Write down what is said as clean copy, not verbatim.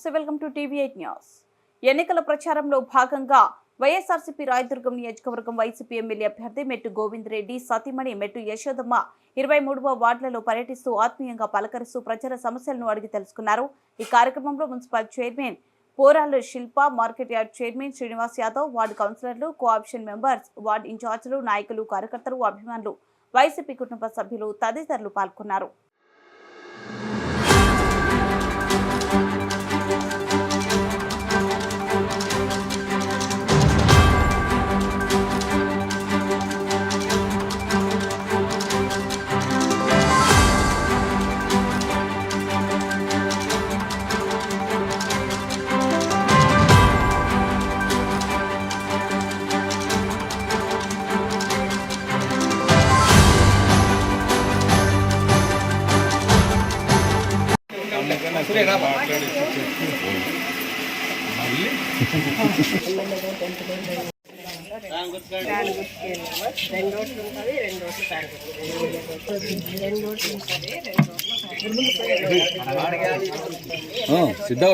నమస్తే, welcome to టీవీ8 news. ఎన్నికల ప్రచారంలో భాగంగా వైఎస్ఆర్సీపీ రాయదుర్గం నియోజకవర్గం వైసీపీ ఎమ్మెల్యే అభ్యర్థి మెట్టు గోవిందరెడ్డి సతీమణి మెట్టు యశోదమ్మ 23వ వార్డులలో పర్యటిస్తూ ఆత్మీయంగా పలకరిస్తూ ప్రజల సమస్యలను అడిగి తెలుసుకున్నారు. ఈ కార్యక్రమంలో municipal chairman Poralla Shilpa, market yard chairman Srinivas Yadav, ward కౌన్సిలర్లు, కోఆప్షన్ మెంబర్స్, వార్డు ఇన్ఛార్జీలు, నాయకులు, కార్యకర్తలు, అభిమానులు, వైసీపీ కుటుంబ సభ్యులు తదితరులు పాల్గొన్నారు. సిద్ధం